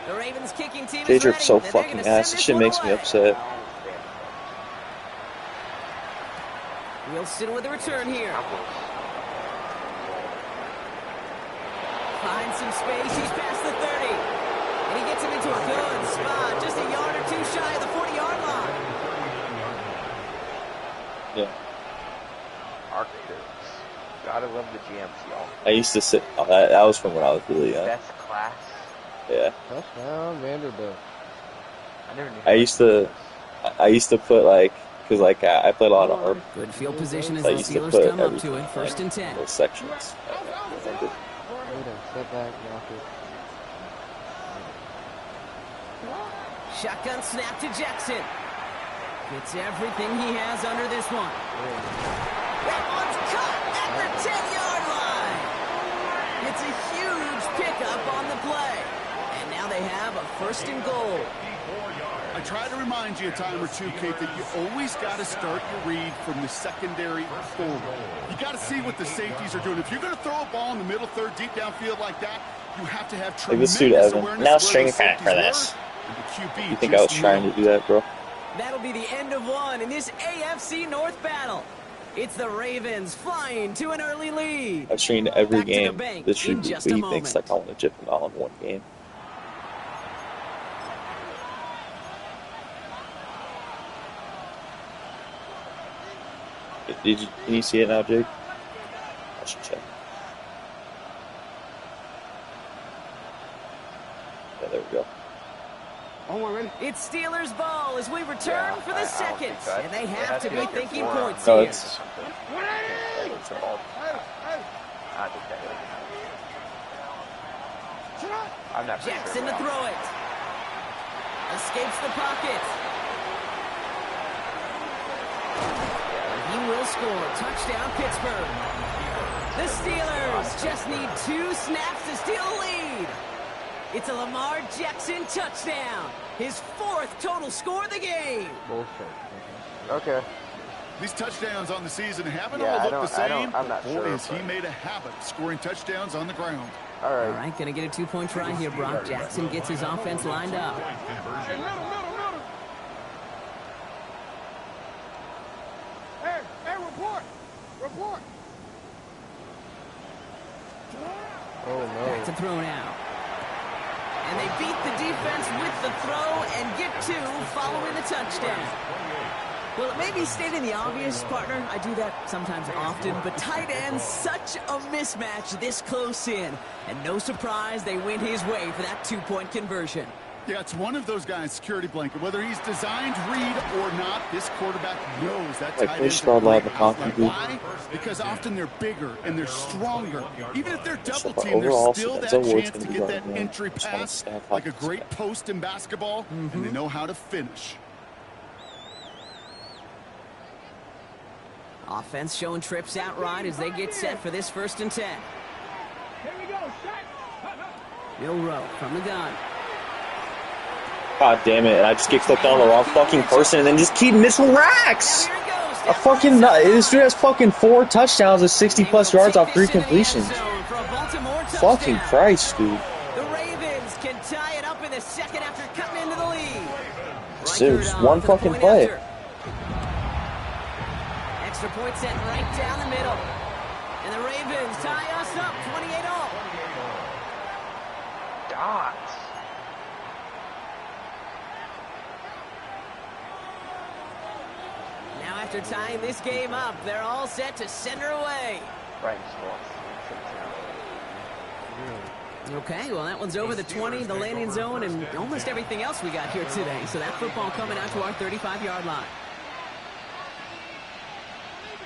The Ravens kicking team They is drip ready. so fucking ass. This shit makes me upset. Wilson with a return here. Finds some space. He's past the 30. And he gets him into a good spot. Just a yard or two shy of the 40-yard line. Yeah. Architects. Gotta love the GMs, y'all. I used to sit. Oh, that was from when I was really young. Best class. Yeah. Touchdown, Vanderbilt. I never knew. I used to put like, cause like I played a lot of harp. Good field position as I the used to Steelers put come up to everything it. First and 10. Those sections. Step back, knock it. Shotgun snap to Jackson. Gets everything he has under this one. That one's caught at the 10-yard line. It's a huge pickup on the play. And now they have a first and goal. I try to remind you a time or two, Kate, that you always got to start your read from the secondary forward. You got to see what the safeties are doing. If you're going to throw a ball in the middle third, deep downfield like that, you have to have tremendous awareness. Now string kind for this. You think I was trying to do that, bro? That'll be the end of one in this AFC North battle. It's the Ravens flying to an early lead. I've trained every game. This should be, but he thinks like I want to chip him all in one game. Can you see it now, Jake? I should check. Yeah, there we go. It's Steelers ball as we return for the second. And they have to be thinking points no, here. it's I'm not Jackson to throw it. Escapes the pocket. He will score. Touchdown, Pittsburgh. The Steelers just need 2 snaps to steal a lead. It's a Lamar Jackson touchdown. His 4th total score of the game. Bullshit. Okay. These touchdowns on the season haven't all looked the same. I'm not sure. Boy, he made a habit of scoring touchdowns on the ground. All All right, going to get a 2-point try here, Brock. Jackson gets his offense lined up. Hey, report! Oh, no. Back to throw now. And they beat the defense with the throw and get 2 following the touchdown. Well, it may be stating the obvious, partner. I do that sometimes often, but tight ends, such a mismatch this close in. And no surprise, they went his way for that 2-point conversion. Yeah, it's one of those guys, security blanket. Whether he's designed read or not, this quarterback knows that tight end. Why? Because often they're bigger and they're stronger. Even if they're double teamed, there's still that chance to get that entry pass, like a great post in basketball, and they know how to finish. Offense showing trips outright as they get set for this 1st and 10. Here we go, Bill Rowe from the gun. God damn it, and I just get clicked on the wrong fucking person and then just keep missing racks! A fucking, this dude has fucking 4 touchdowns and 60+ yards off 3 completions. Fucking Christ, dude. The Ravens can tie it up in the second after cutting into the lead. Seriously, one fucking play. Extra point set right down the middle. And the Ravens tie us up 28-all. Dots. Now after tying this game up, they're all set to send her away. Right. Okay, well that one's over the 20, the landing zone, and almost everything else we got here today. So that football coming out to our 35-yard line.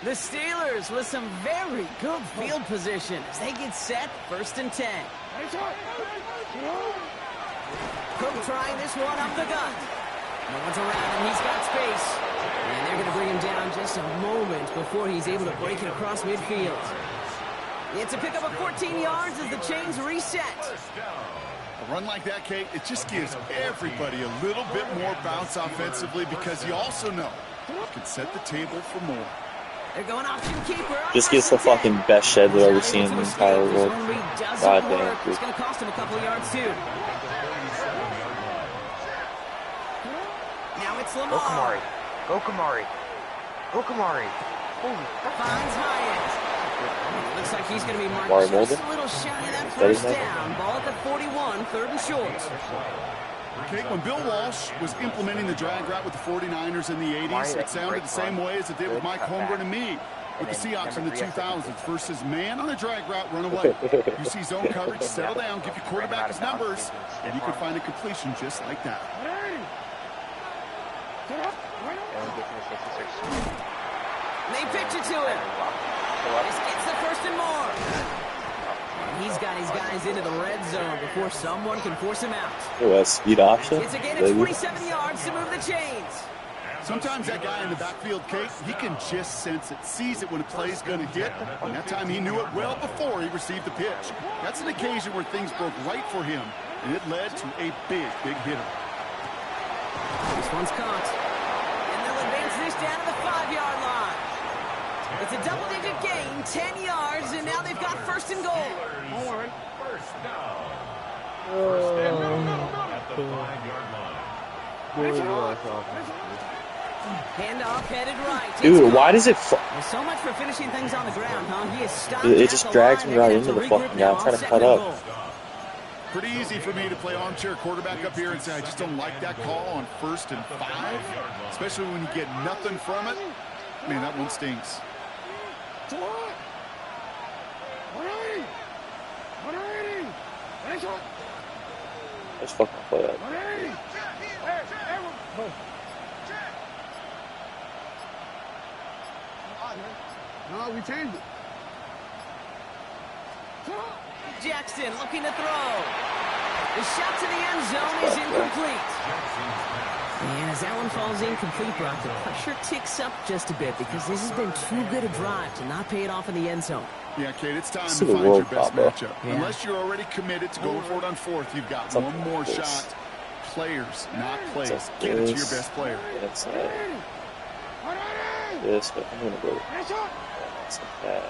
The Steelers with some very good field position as they get set, 1st and 10. Cook trying this one up the gut. No one's around him, he's got space. And they're going to bring him down just a moment before he's able to break it across midfield. It's a pickup of 14 yards as the chains reset. A run like that, Kate, it just gives everybody a little bit more bounce offensively because you also know you can set the table for more. They're going option keeper. This gets the fucking best shed we've ever seen in the entire world. God damn, It's going to cost him a couple of yards, too. It's Go Lamar. Kamari. Go Kamari. Go Kamari. Holy fuck. Finds Hyatt. Looks like he's going to be marked Kamari just Molden? a little shy of that Is that his first name? down. Ball at the 41, 3rd and short. Okay, when Bill Walsh was implementing the drag route with the 49ers in the 80s, it sounded the same way as it did with Mike Holmgren and me with the Seahawks in the 2000s versus man on a drag route, run away. You see zone coverage, settle down, give your quarterback his numbers, and you can find a completion just like that. They pitch it to him. This gets the 1st and more. And he's got his guys into the red zone before someone can force him out. Who has speed option? It's a gain of 27 yards to move the chains. Sometimes that guy in the backfield, Kate, he can just sense it, sees it when a play's going to hit, and that time he knew it well before he received the pitch. That's an occasion where things broke right for him, and it led to a big hitter. This one's caught. And they'll advance this down to the 5-yard line. It's a double-digit gain, 10 yards, and now they've got 1st and goal. First down. First down at the 5-yard line. Handoff headed right. Dude, why does it... Well, so much for finishing things on the ground, huh? He is stopped. It just drags me right into the fucking guy. I'm trying to cut up. Pretty easy for me to play armchair quarterback up here and say I just don't like that call on 1st and 5, especially when you get nothing from it. Man, that one stinks. Let's fucking play that. No, we changed it. Jackson looking to throw. The shot to the end zone is incomplete. And as that one falls incomplete, Brock, the pressure ticks up just a bit because this has been too good a drive to not pay it off in the end zone. Yeah, Kate, it's time This to is a find your World best Cup, bro. matchup. Yeah. Unless you're already committed to going for it on 4th, you've got Something one more like this. shot. Players, not plays. It's Get it to your this. best player. It's this, but I'm gonna go. It's like that.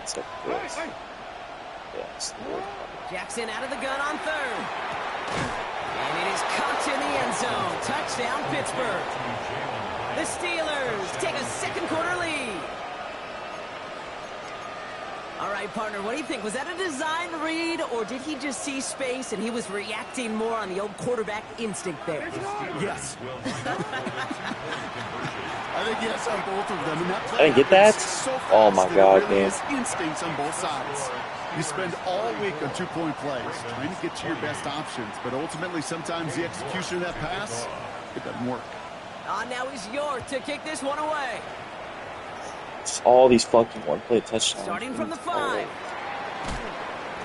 It's like this. Yeah, it's the World Cup. Jackson out of the gun on 3rd. And it is caught in the end zone. Touchdown, Pittsburgh. The Steelers take a 2nd quarter lead. All right, partner, what do you think? Was that a design read, or did he just see space and he was reacting more on the old quarterback instinct there? Yes. I think yes on both of them. And that play I didn't get that? so fast Oh my that God, it really man. is instincts on both sides. You spend all week on 2-point plays trying to get to your best options, but ultimately sometimes the execution of that pass, it doesn't work. Now he's York to kick this one away. Just all these fucking one-play touchdowns. Starting from the 5.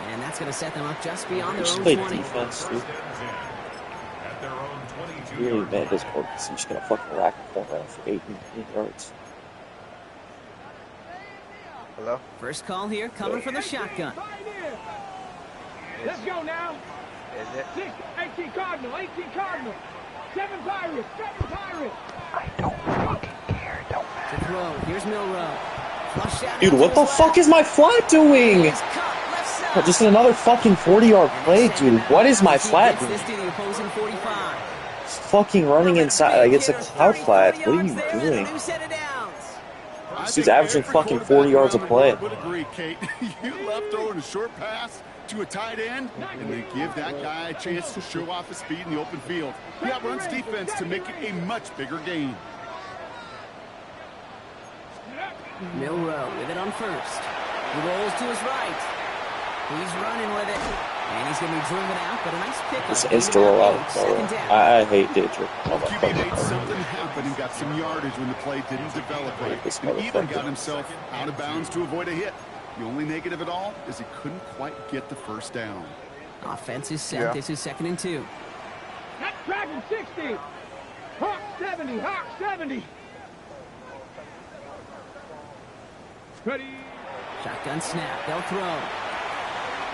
And that's going to set them up just beyond their Just own play 20. defense, dude. Really bad this part because he's just gonna fucking rack a corner out for 8 yards. Hello? First call here, coming from the shotgun. Let's go now. Is it? 18 Cardinal, 18 Cardinal. 7 Pirates, 7 Pirates. I don't fucking care. Don't To throw, here's Milrow. Flush out Dude, into what the his fuck left. is my flat doing? He's cut left side. Just another fucking 40-yard play, dude. What is my flat Gets doing? this to the opposing 45. It's fucking running inside. Like, it's a cloud flat. What are you doing? New set of downs. This dude's averaging fucking 40 yards a play. Would agree, Kate. You love throwing a short pass to a tight end, and they give that guy a chance to show off his speed in the open field. He outruns defense to make it a much bigger gain. Milrow with it on 1st. He rolls to his right. He's running with it. And he's going to be driven out, but a nice pickup. It's insta roll out of Second nowhere. down. I hate day trip. Oh my QB fucking made God. something happen and got some yardage when the play didn't develop right. This And even motherfucker. got himself out of bounds to avoid a hit. The only negative at all is he couldn't quite get the first down. Offense is set. Yeah. This is 2nd and 2. Dragon 60. Hawk 70, Hawk 70. Ready. Shotgun snap. They'll throw.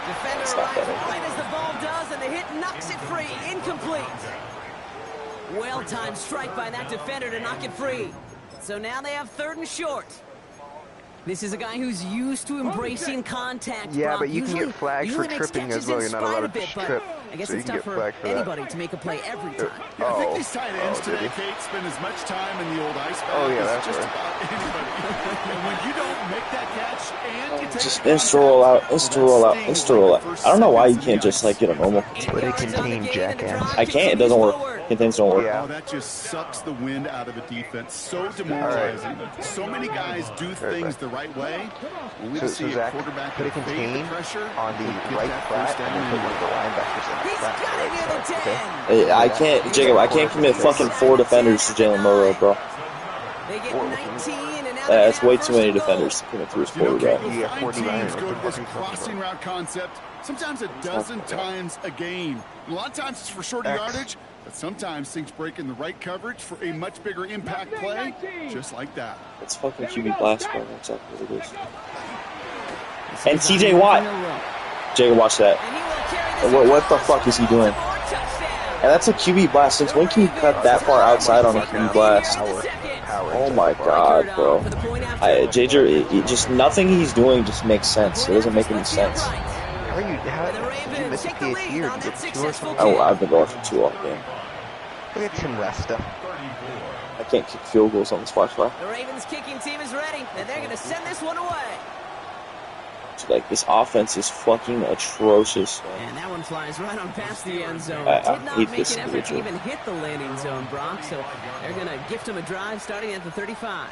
Defender Stop arrives that. right as the ball does, and the hit knocks it free. Incomplete. Well-timed strike by that defender to knock it free. So now they have 3rd and short. This is a guy who's used to embracing contact. Yeah, Brock. but you can get flagged for usually makes tripping catches as well. in You're not spite allowed of to it, but trip. I guess So you it's can tough get for flagged for that. anybody to make a play every time. Yeah, I think Oh. these tight ends Oh, did today, he? Kate, spend as much time in the old ice bath Oh, yeah, as that's just right. about anybody. And when you don't make that catch and you take Just the insta roll out, insta roll out, insta roll out. I don't know why you can't just like get a normal. But they contain jackass. I can't. It doesn't work. Contains don't work. Yeah. Oh, that just sucks the wind out of a defense. So demoralizing. So many guys do things the right way. Only to see a Zach, quarterback put a evade the contain pressure on the and get right that flat first and down then put one of the linebackers in the He's flat. got it near the 10. Hey, I can't, Jacob. I can't commit fucking 4 defenders to Jalen Murrow, bro. They get 19, and now That's they way have too many first and goal. defenders to commit to his You know, quarterback. Kate, Yeah, fine 49 teams or go to this 40 crossing route concept sometimes a dozen times a game. A lot of times it's for shorter X. yardage, but sometimes things break in the right coverage for a much bigger impact play, just like that. It's fucking QB blast, bro. That's exactly what it is. And TJ Watt. Jacob, watch that. And he will carry this What the across fuck is he doing? for a touchdown. And that's a QB blast. Since when can you cut that far outside on a QB blast? Power. Oh my god, bro. Just nothing he's doing just makes sense. It doesn't make any sense. How are you? How did you miss a PAT or did you get 2 or something? Oh, I've been going for 2 all game. Look at Tim Resta. I can't kick field goals on this Wi-Fi. The Ravens kicking team is ready, and they're going to send this one away. Like, this offense is fucking atrocious. And that one flies right on past the end zone. I Did not hate make this an effort to individual. even hit the landing zone, Brock, so they're going to gift him a drive starting at the 35.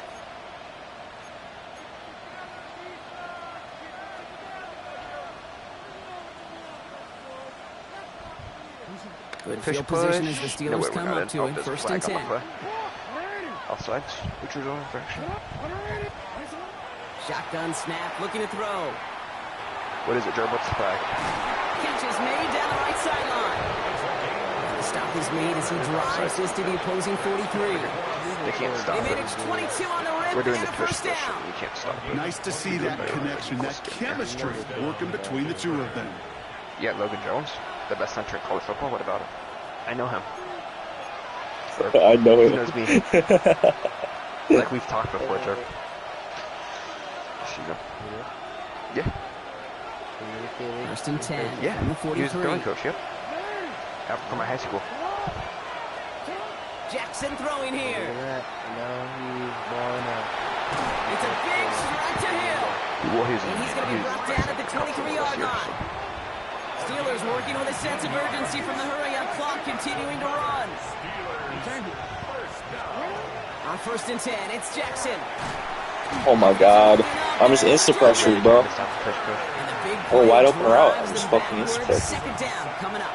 Good Fish field push. position as the Steelers No, wait, we're come not up in. to Oh, it. there's a First flag and on 10. the play. Offsides. Which was on infraction. Shotgun snap, looking to throw. What is it, Joe? What's the flag? Catch is made down the right sideline. The stop is made as he drives this to the opposing 43. They can't stop They it. managed 22 on the rip We're doing and the a tush first push. down. We can't stop it. Nice to see that connection, that chemistry working between the two of them. Yeah, Logan Jones, the best center in college football. What about him? I know him. I know He it. knows me. Like we've talked before, Joe. Yeah. First and 10 Yeah. from the He was the 43. throwing coach, yep. From my high school. Jackson throwing here. Now he's balling out. It's a big strike to Hill. Well, And he's going to be brought down at the 23-yard line. Steelers working with a sense of urgency from the hurry-up clock, continuing to run. On first and 10, it's Jackson. Oh my god. I'm just insta-pressured, bro. And the big Oh, play wide open route. drives I'm just them fucking backward. insta-pressured. Second down coming up.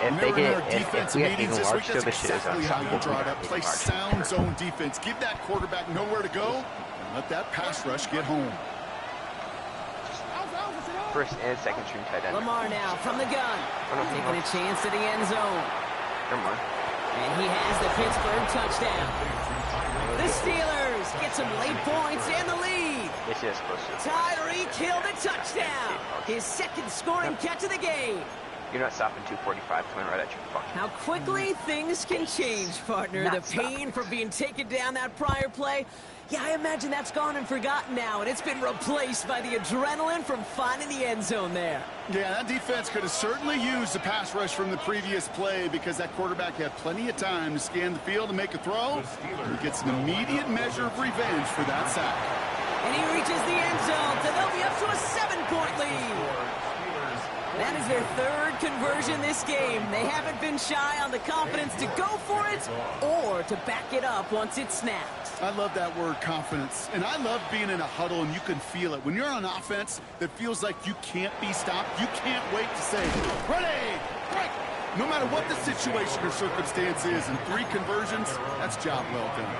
Remember in our defense we have meetings even this week, large, that's so this shit is exactly how you unstoppable. draw it up. Play sound zone defense. Give that quarterback nowhere to go, and let that pass rush get home. First and second string tight end. Lamar now from the gun. no, Taking a chance to the end zone. Never mind. And he has the Pittsburgh touchdown. The Steelers get some late points and the lead. This is supposed to. Tyreek Hill the touchdown. His second scoring catch of the game. You're not stopping 245 coming right at you. Fuck. How quickly things can change, partner. Not The pain from being taken down that prior play. Yeah, I imagine that's gone and forgotten now, and it's been replaced by the adrenaline from finding the end zone there. Yeah, that defense could have certainly used the pass rush from the previous play because that quarterback had plenty of time to scan the field and make a throw. He gets an immediate measure of revenge for that sack. And he reaches the end zone, so they'll be up to a 7-point lead. That is their third conversion this game. They haven't been shy on the confidence to go for it or to back it up once it's snapped. I love that word, confidence. And I love being in a huddle and you can feel it. When you're on offense that feels like you can't be stopped, you can't wait to say, ready, break. No matter what the situation or circumstance is, in 3 conversions, that's job well done.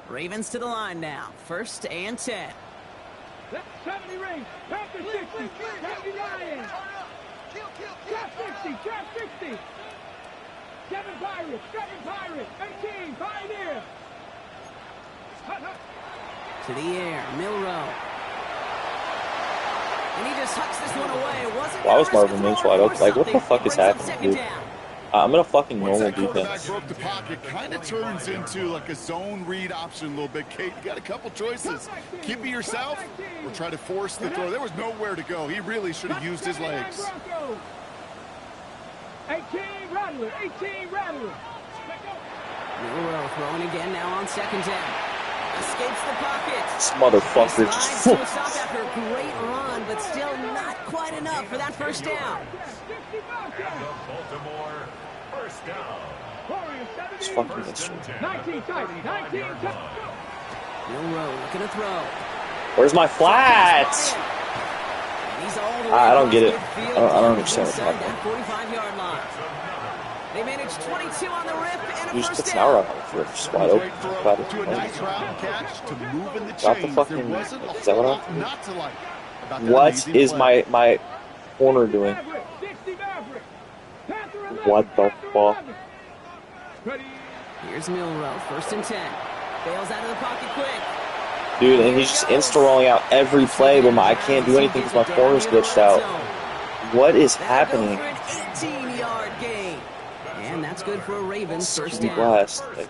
Ravens to the line now. First and 10. That's 70 range. Back to 60. 79. Trap 60. Trap 60. 7 Pirates. 7 Pirates. 18. Pioneer. Hut, hut. To the air. Milrow. And he just hucks this one away. Wasn't Why was gonna risk Marvin a Mims throw wide or open? Like, what the something. fuck is Brings up happening, second dude? down. I'm in a fucking Once normal that quarterback defense. broke the pocket, kind of turns into like a zone read option a little bit. Kate, you got a couple choices. Keep it yourself or try to force the throw. There was nowhere to go. He really should have used his legs. 18 Rattler, 18 Rattler. Milrow throwing again now on 2nd down. Escapes the pocket. This motherfucker He just. slides to a stop after a great run, but still not quite enough for that first down. Baltimore first down. It's fucking instrument. 19 tight, 19 tight. Milrow looking to throw. Where's my flats? He's all the way I don't get it. across midfield, I don't down understand what's inside happening. that 45-yard line. They managed 22 on the rip and a You just first put down. Tower on it for just wide open. Got it. To a nice route catch to move in the Got the chains. fucking. There wasn't a Is that whole what lot not to like about that What amazing is play. my corner doing? Maverick, 60 Maverick. Panther 11, What the Panther fuck? 11. Ready. Here's Milrow, 1st and 10. Bails out of the pocket quick. Dude, and he's just insta-rolling out every play, but I can't do anything because my corner's glitched out. What is That'll go happening? for an 18-yard gain. And that's good for a Ravens first Speedy down. blast. Like,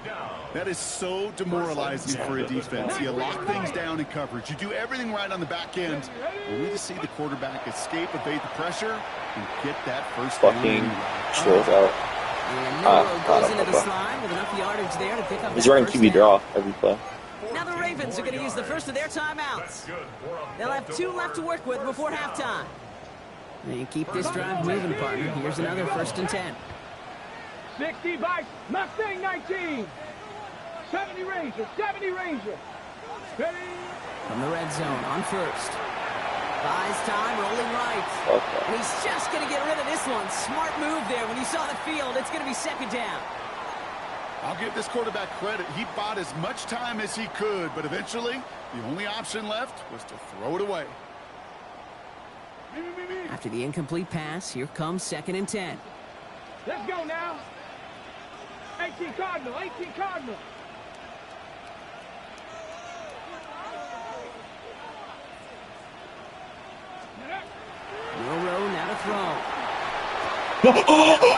That is so demoralizing for a defense. You lock things down in coverage. You do everything right on the back end, only to see the quarterback escape, evade the pressure, and get that first down. fucking chills out. And Milrow goes into the fuck. slide with enough yardage there to pick up He's that running first QB down. draw every play. Now the Ravens are going to use the first of their timeouts. They'll have 2 left to work with before halftime. And keep this drive moving, partner. Here's another 1st and 10. 60 by Mustang 19. 70 Ranger, 70 Ranger. Ready. From the red zone on 1st. Buys time, rolling right. Fuck And that. he's just going to get rid of this one. Smart move there. When he saw the field, it's going to be 2nd down. I'll give this quarterback credit. He bought as much time as he could, but eventually, the only option left was to throw it away. After the incomplete pass, here comes 2nd and 10. Let's go now. 18 Cardinal, 18 Cardinal. Milrow now to throw.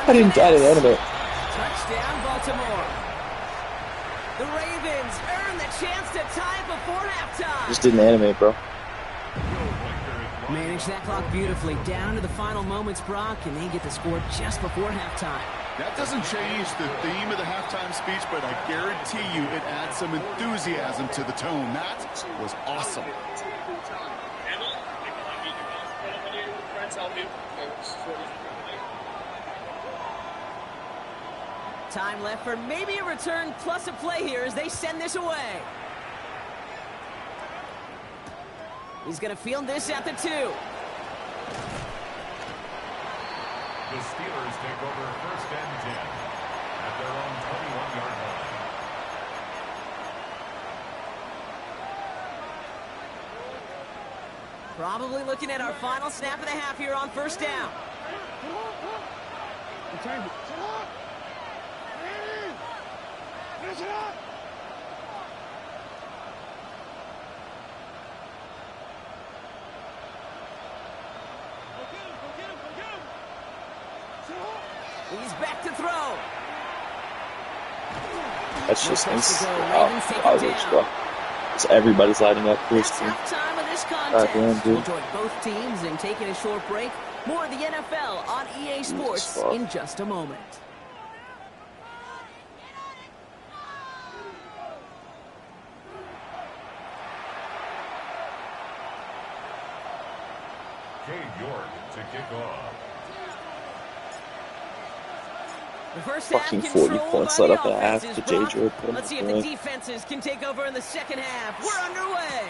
I didn't animate. Touchdown, Baltimore. The Ravens earn the chance to tie before halftime. Just didn't animate, bro. Manage that clock beautifully. Down to the final moments, Brock, and they get the score just before halftime. That doesn't change the theme of the halftime speech, but I guarantee you it adds some enthusiasm to the tone. That was awesome. Time left for maybe a return plus a play here as they send this away. He's going to field this at the 2. The Steelers take over 1st and 10 at their own 21-yard line. Probably looking at our final snap of the half here on 1st down. He's back to throw. That's just Ravens take I him was down. bro. So everybody's lighting up for his That's team. halftime of this contest. Goddamn, dude. We'll join both teams in taking a short break. More of the NFL on EA Sports fuck. in just a moment. Cade York to kick off. The first Fucking half 40 controlled points by let the up at half offenses, to Brock. J. Jordan. Let's see if the defenses can take over in the second half. We're underway.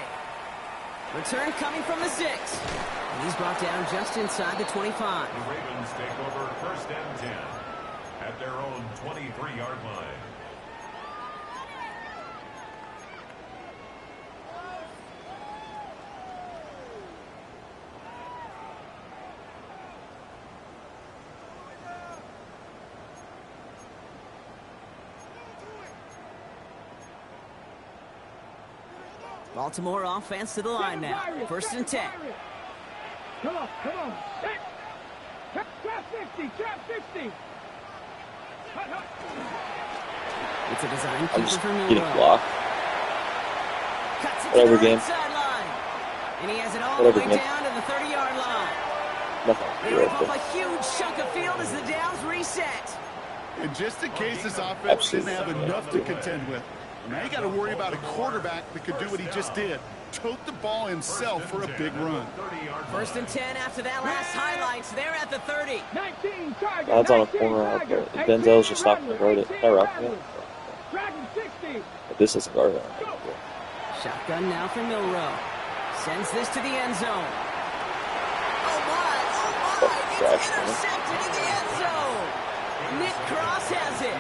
Return coming from the 6. And he's brought down just inside the 25. The Ravens take over 1st and 10 at their own 23-yard line. Baltimore offense to the line now. 1st and 10. Come on, come on. Trap 50, trap 50. It's a design I'm keeper just for getting Milrow. blocked. Cuts it Whatever, to the game. right sideline. And he has it all Whatever, the way game. down to the 30-yard line. Nothing. They rip up a huge chunk of field as the downs reset. And just in case this offense Absolutely. didn't have enough to contend with, now you got to worry about a quarterback that could do what he just did. Tote the ball himself for a big run. 1st and 10 after that last highlights. They're at the 30. 19 target. God's on a 19 corner out target. there. Denzel's just not going to guard it. 18 They're rocking it. Dragon 60. But this isn't guard it. Shotgun now for Milrow. Sends this to the end zone. Oh my, it's intercepted in the end zone. Nick Cross has it.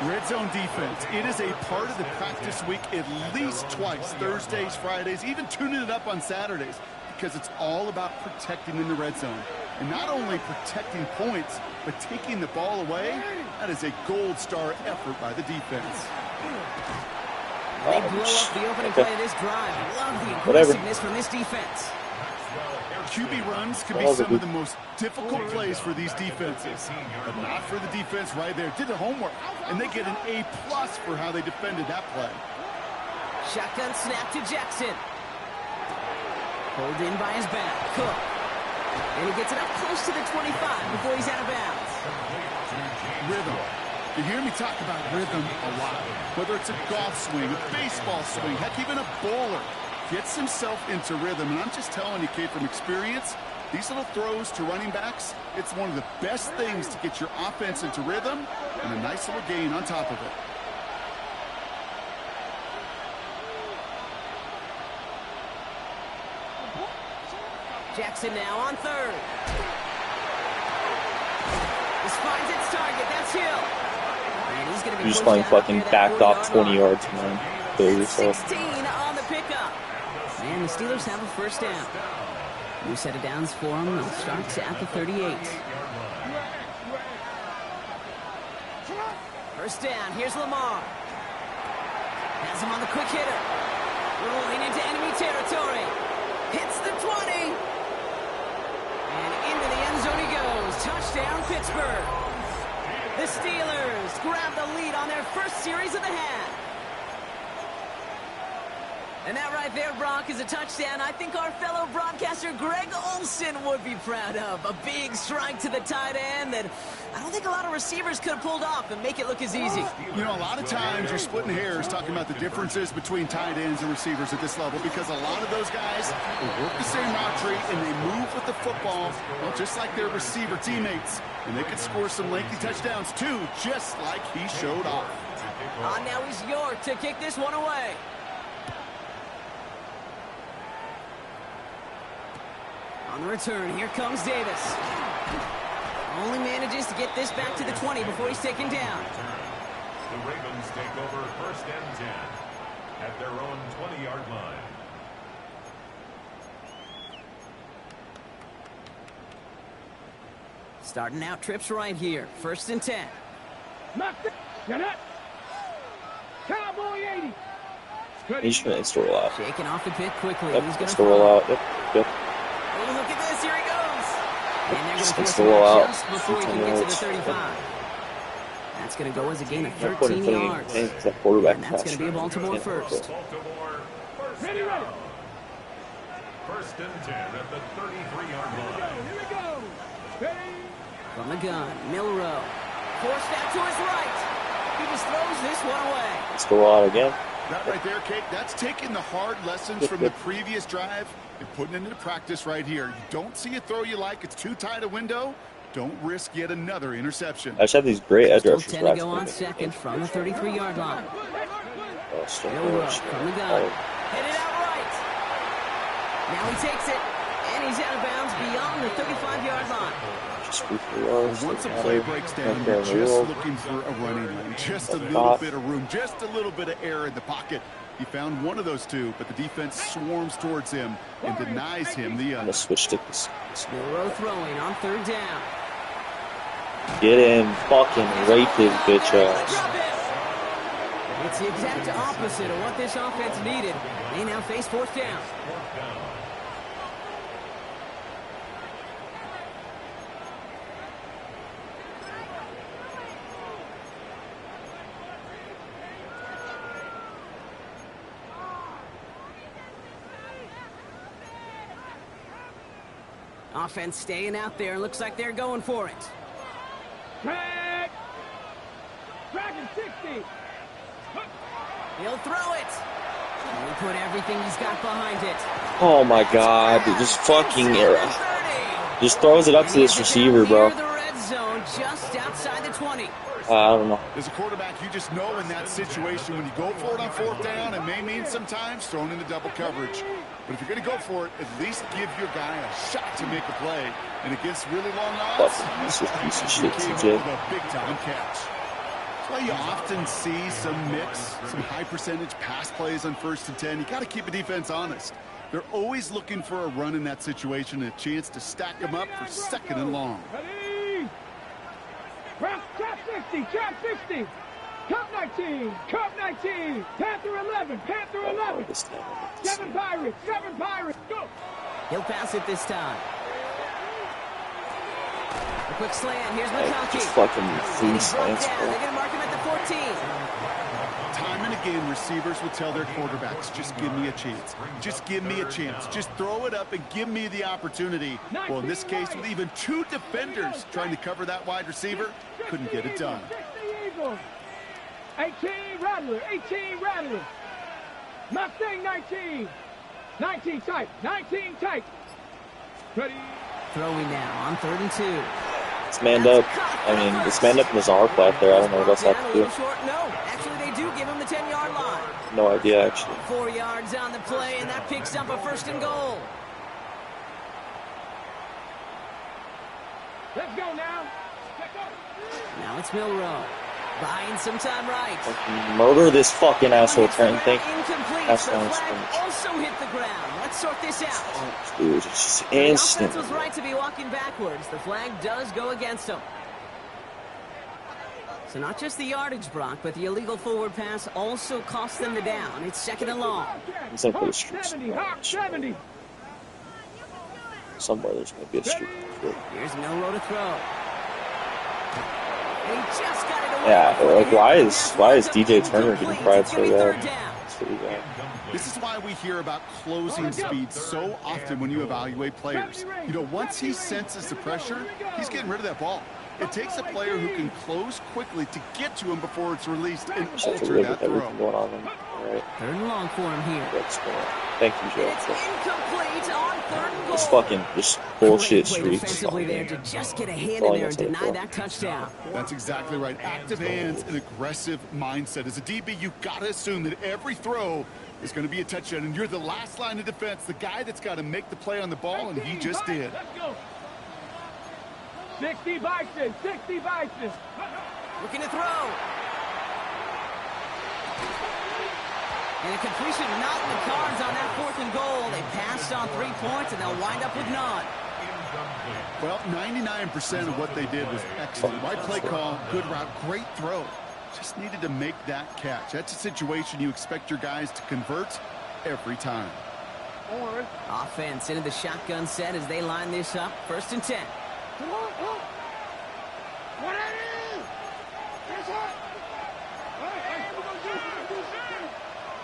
Red zone defense. It is a part of the practice week at least twice. Thursdays, Fridays, even tuning it up on Saturdays. Because it's all about protecting in the red zone. And not only protecting points, but taking the ball away. That is a gold star effort by the defense. They blow up the opening play of this drive. Love the Whatever. aggressiveness from this defense. QB runs can be some of the most difficult plays for these defenses, but not for the defense right there. Did the homework, and they get an A+ for how they defended that play. Shotgun snap to Jackson. Pulled in by his back. Cook. And he gets it up close to the 25 before he's out of bounds. Rhythm. You hear me talk about rhythm a lot. Whether it's a golf swing, a baseball swing, heck, even a bowler gets himself into rhythm. And I'm just telling you, kid, from experience, these little throws to running backs, it's one of the best things to get your offense into rhythm and a nice little gain on top of it. Jackson now on 3rd. This finds its target. That's Hill. And he's going to be You're just pushed playing out fucking there, that backed off 40-yard 20 line. yards, man. Kill yourself. 16 on the pickup. And the Steelers have a first down. New set of downs for them. It starts at the 38. First down. Here's Lamar. Has him on the quick hitter. Rolling into enemy territory. Hits the 20. And into the end zone he goes. Touchdown, Pittsburgh. The Steelers grab the lead on their first series of the half. And that right there, Brock, is a touchdown I think our fellow broadcaster Greg Olson would be proud of. A big strike to the tight end that I don't think a lot of receivers could have pulled off and make it look as easy. You know, a lot of times you're splitting hairs talking about the differences between tight ends and receivers at this level because a lot of those guys will work the same route tree and they move with the football, well, just like their receiver teammates. And they could score some lengthy touchdowns too, just like he showed off. Now he's York to kick this one away. On the return, here comes Davis. Only manages to get this back to the 20 before he's taken down. The Ravens take over 1st and 10 at their own 20-yard line. Starting out trips right here. 1st and 10. Knocked it. Get it. Cowboy 80. He's trying to roll out. Shaking off the pit quickly. Yep, He's going it's to the roll out. Yep, yep. Oh, look at this. Here he goes. And they're going to Just force the him roll out out. just before he can get to the 35. That's going to go as a gain of 13 yards. It's a quarterback And that's going to be a Baltimore first. Baltimore first Ready, ready. down. 1st and 10 at the 33-yard line. Here we go. Ready. From the gun, Milrow. Forced out to his right. He just throws this one away. Let's go out again. That right there, Kate, that's taking the hard lessons from the previous drive and putting it into practice right here. You don't see a throw you like, it's too tight a window. Don't risk yet another interception. I just have these great edge Still rushers. 10 to go on second from the 33-yard line. Oh, so Milrow much. from the gun. Headed out right. Now he takes it, and he's out of bounds beyond the 35-yard line. Just 3 yards. Once a play breaks down, you're just looking for a running lane. Just a little bit of room, just a little bit of air in the pocket. He found one of those two, but the defense swarms towards him and denies him the I'm other. gonna switch sticks. Milrow throwing on 3rd down. Get him, fucking rape his bitch ass. Drop it. It's the exact opposite of what this offense needed. They now face 4th down. Offense staying out there. Looks like they're going for it. Drag. Dragon 60. He'll throw it. He'll put everything he's got behind it. Oh my God, just fucking just throws it up to this receiver, bro. The red zone just outside the 20. I don't know. As a quarterback, you just know in that situation when you go for it on 4th down, it may mean sometimes throwing into double coverage. But if you're going to go for it, at least give your guy a shot to make a play. And against really long odds, This is a piece of shit, came up CJ. with a big-time catch. That's why you often see some mix, some high-percentage pass plays on 1st and 10. You got to keep a defense honest. They're always looking for a run in that situation and a chance to stack them up for 2nd and long. Ready. Trap 60. Trap 60. Cup 19. Cup 19. Panther 11. Panther 11. 7 Pirates. 7 Pirates. Go. He'll pass it this time. A quick slant. Here's McConkey. Just fucking free slants, They're bro. going to mark him at the 14. Time and again, receivers will tell their quarterbacks, just give me a chance. Just give me a chance. Just throw it up and give me the opportunity. Well, in this case, with even 2 defenders trying to cover that wide receiver, couldn't get it done. 18 Rattler. 18 Rattler. Mustang 19. 19 tight. 19 tight. Ready. Throwing now on 3rd and 2. It's manned up. I mean, it's manned up in the czar play there. I don't know what else I have to do. No, actually they do give him the 10-yard line. No idea, actually. 4 yards on the play, and that picks up a 1st and goal. Let's go now. Let's go. Now it's Milrow. Buying some time right. Fucking murder this fucking asshole, Trent. Thank you. Incomplete. That's The not flag scrimmage. also hit the ground. Let's sort this out. Dude, it's just The instant. offense was right to be walking backwards. The flag does go against them. So not just the yardage, Brock, but the illegal forward pass also cost them the down. It's 2nd and long. He's gonna put a streak 70. Hawk 70. somewhere. There's gonna be a streak. Here's Milrow to throw. And he just got it away. Yeah, like why is DJ Turner getting fried so bad? Third down. That's really bad. This is why we hear about closing speed so often when you evaluate players. You know, once he senses the pressure, he's getting rid of that ball. It takes a player who can close quickly to get to him before it's released and Just have to alter live that with everything throw. going on. All right, 3rd and long for him here. that's cool. Thank you, Joe. It's incomplete on 3rd and goal. It's fucking just bullshit Great play streaks. defensively there to just get a hand All in I there and can say deny for. that touchdown. That's exactly right. Active hands and aggressive mindset. As a DB, you've got to assume that every throw is going to be a touchdown, and you're the last line of defense, the guy that's got to make the play on the ball, and he just did. Let's go. 60 Bison. 60 Bison. Looking to throw. And a completion not in the cards on that 4th and goal. They passed on 3 points, and they'll wind up with none. Well, 99% of what they did was excellent. Right play call, good route, great throw. Just needed to make that catch. That's a situation you expect your guys to convert every time. Offense into the shotgun set as they line this up. 1st and 10.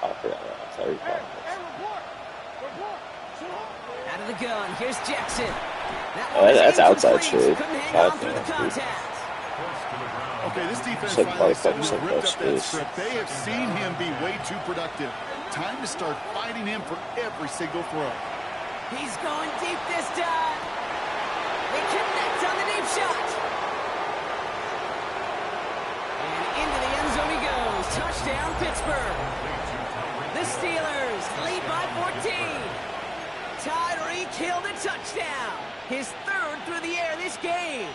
I forgot. Sorry, Out of the gun. Here's Jackson. that's outside shade. Couldn't hang God on through the damn, dude. contact. Okay, this defense Said finally motherfucker said ripped best up that face. strip. They have seen him be way too productive. Time to start fighting him for every single throw. He's going deep this time. They connect on the deep shot. And into the end zone he goes. Touchdown, Pittsburgh. The Steelers lead by 14. Tyreek Hill the touchdown. His 3rd through the air this game.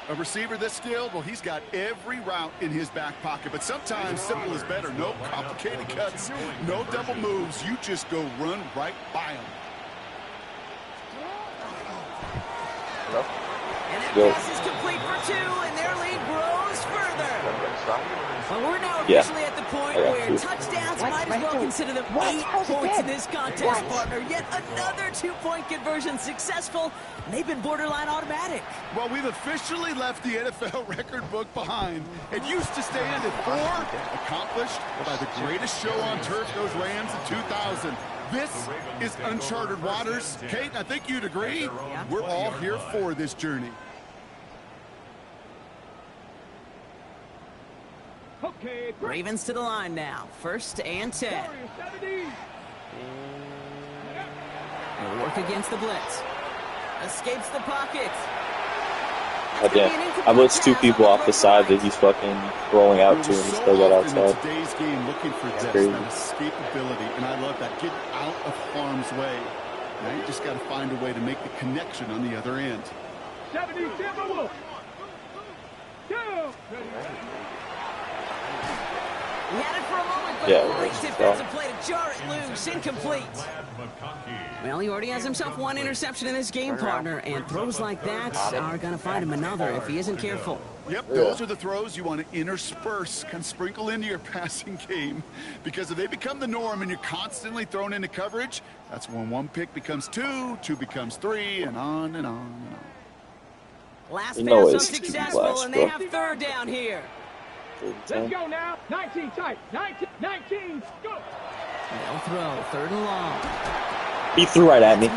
A receiver this skilled, well, he's got every route in his back pocket. But sometimes simple is better. No complicated cuts, no double moves. You just go run right by him. And that Go. pass is complete for 2, and their lead grows further. Well, we're now Yeah. officially at the point where touchdowns might as well consider them 8 points in this contest, partner. Yet another 2-point conversion successful, and they've been borderline automatic. Well, we've officially left the NFL record book behind. It used to stand at 4, accomplished by the greatest show on turf, those Rams in 2000. This is uncharted waters. Kate, I think you'd agree. Yeah. We're all here for this journey. Okay, Ravens to the line now. 1st and 10. He'll work against the blitz. Escapes the pocket. I blitzed 2 people off the side that he's fucking rolling out to, and he still got outside. In today's game, looking for that escapability, and I love that. Get out of harm's way. Now you just got to find a way to make the connection on the other end. 70, Timberwolves. He had it for a moment, but great defensive play to jar it loose. Incomplete. Well, he already has himself 1 interception in this game, partner, and throws like that are going to find him another if he isn't careful. Yep, those are the throws you want to intersperse, kind of sprinkle into your passing game, because if they become the norm and you're constantly thrown into coverage, that's when 1 pick becomes 2, 2 becomes 3, and on and on and on. Last pass unsuccessful, and they have 3rd down here. Let's go now. 19 tight. 19, go. They'll throw. 3rd and long. He threw right at me.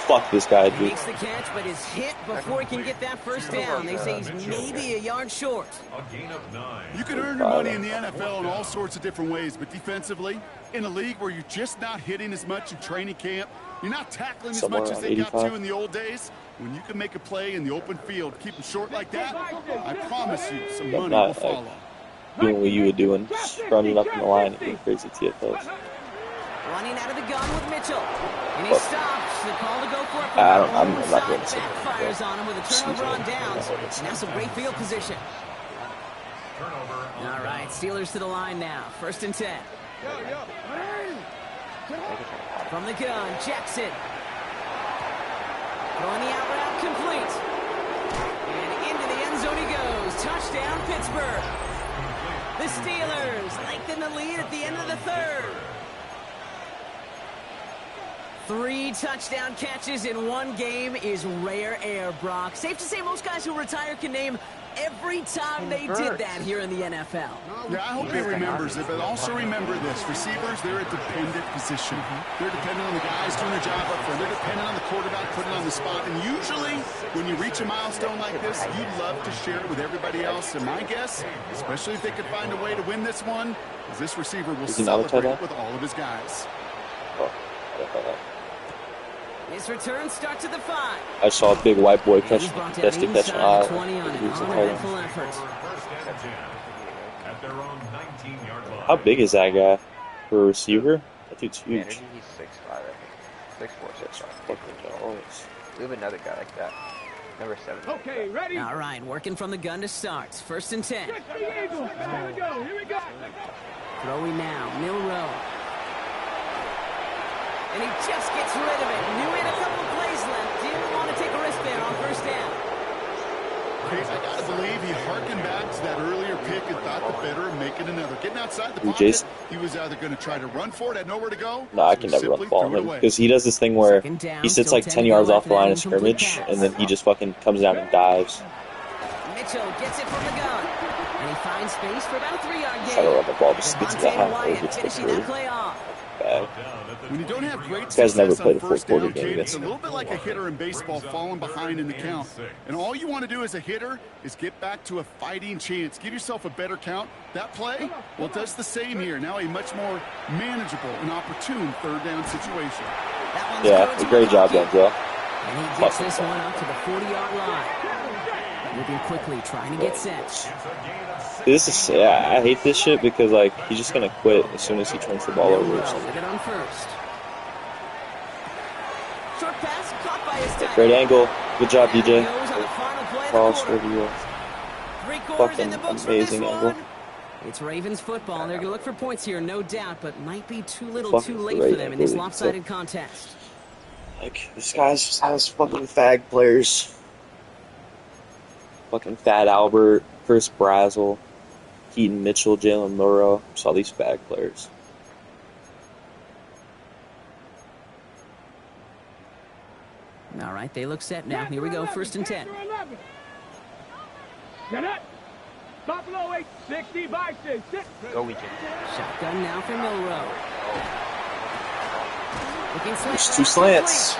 Fuck this guy, dude. He makes the catch, but is hit before he can get that 1st down. They say he's maybe a yard short. A gain of 9. You can earn your money in the NFL in all sorts of different ways, but defensively, in a league where you're just not hitting as much in training camp, you're not tackling as much as they got to in the old days, when you can make a play in the open field, keep them short like that, I promise you some money will follow. Doing what you were doing, running up in the line and getting crazy TFLs. Running out of the gun with Mitchell. And he stops. The call to go for it. I'm not going to say backfires on him with a turnover on downs. Now some great field position. All right, Steelers to the line now. 1st and 10. From the gun, Jackson. Throwing the out route complete. And into the end zone he goes. Touchdown, Pittsburgh. The Steelers lengthen the lead at the end of the 3rd. 3 touchdown catches in 1 game is rare air, Brock. Safe to say most guys who retire can name every time they did that here in the NFL. Yeah, I hope he remembers it, but also remember this. Receivers, they're a dependent position. They're dependent on the guys doing their job up front. They're dependent on the quarterback putting on the spot. And usually, when you reach a milestone like this, you'd love to share it with everybody else. And my guess, especially if they could find a way to win this one, is this receiver will celebrate with all of his guys. His return starts at the 5. I saw a big white boy catch an eye. How big is that guy for a receiver? That dude's huge. He's 6'5", I think. 6'4", 6'5". We have another guy like that. Number 7. Okay, ready? All right, working from the gun to start. 1st and 10. Here we go. Throwing now, Milrow. And he just gets rid of it. Knew he had a couple of plays left. Didn't want to take a risk there on 1st down. I gotta believe he harkened back to that earlier pick and thought the better of making another. Getting outside the pocket, he was either going to try to run for it, had nowhere to go. No, I can never run the ball on him because he does this thing where he sits like 10 yards off the line of scrimmage, and then he just fucking comes down and dives. Mitchell gets it from the gun, and he finds space for about a 3-yard gain. Try to run the ball, just gets behind or gets finishing that play off. Bad. When you don't have great Guys never success played on a first full down, quarter game Kate, it's against a little bit like a hitter in baseball falling behind in the count. And all you want to do as a hitter is get back to a fighting chance. Give yourself a better count. That play, well, it does the same here. Now a much more manageable and opportune 3rd down situation. Yeah, great job, Denzel. And he gets this one up to the 40-yard line. Moving quickly, trying to get set. This is, I hate this shit because, like, he's just going to quit as soon as he turns the ball over or something. Get on 1st. Short pass, caught by his tight. Great angle. Good job, DJ. Cross review. Fucking amazing angle. It's Ravens football. They're going to look for points here, no doubt, but might be too little too late for them in this lopsided contest. Like, this guy just has fucking fag players. Fucking Fat Albert, Chris Brazzle. Keaton Mitchell, Jalen Murrow. Just all these bad players. All right, they look set now. Here we go, 1st and 10. Get up. Buffalo 8, 60 by 6. Go weekend. Shotgun now for Milrow. There's 2 slants.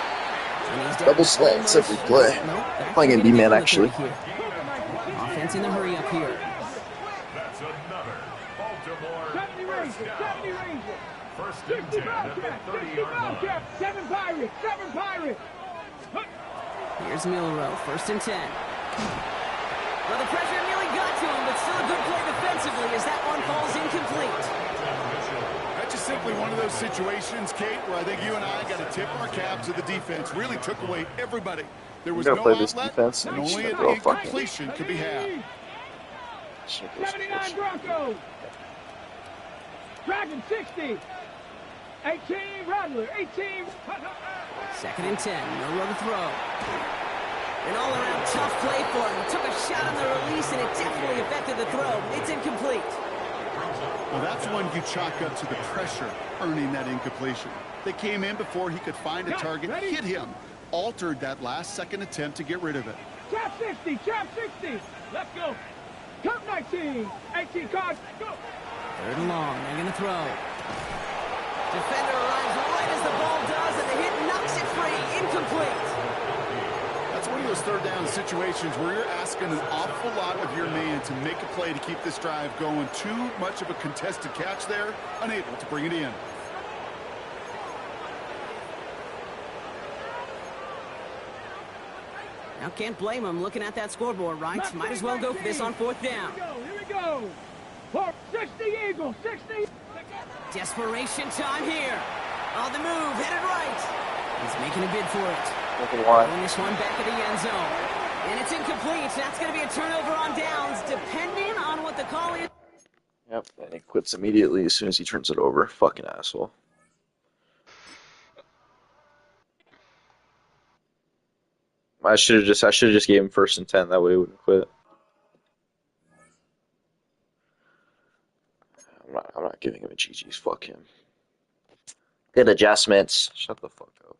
Double slants every play. Playing in B-man, actually. Offense in the hurry up here. That's another Baltimore 70 Rangers, 70 Rangers. 1st and 10 at the 30-yard line. 7 Pirates, 7 Pirates. Here's Milrow, 1st and 10. Well, the pressure nearly got to him, but still a good play defensively as that one falls incomplete. That's just simply one of those situations, Kate, where I think you and I got to tip our cap to the defense. Really took away everybody. There was no play this outlet, defense, and and only shit, an bro, fuck it. incompletion could be had. 79 Broncos. Dragon 60. 18 Rattler, 18. 2nd and 10, Milrow to throw. An all-around tough play for him. He took a shot on the release, and it definitely affected the throw. It's incomplete. Well, that's one you chalk up to the pressure earning that incompletion. They came in before he could find a target, hit him, altered that last-second attempt to get rid of it. Trap 60, trap 60. Let's go. Cup 19, 18 cards, go. 3rd and long, they're going to throw. Defender arrives right as the ball does, and the hit knocks it free. Incomplete. That's one of those 3rd down situations where you're asking an awful lot of your man to make a play to keep this drive going. Too much of a contested catch there, unable to bring it in. Now can't blame him looking at that scoreboard, right? Might as well go for this on 4th down. Here we go. For 60 Eagles, 60. Desperation time here. On the move, headed right. He's making a bid for it. Throwing this one back to the end zone. And it's incomplete. That's going to be a turnover on downs, depending on what the call is. Yep, and he quits immediately as soon as he turns it over. Fucking asshole. I should have just gave him 1st and 10. That way he wouldn't quit. I'm not giving him a GG's. Fuck him. Good adjustments. Shut the fuck up.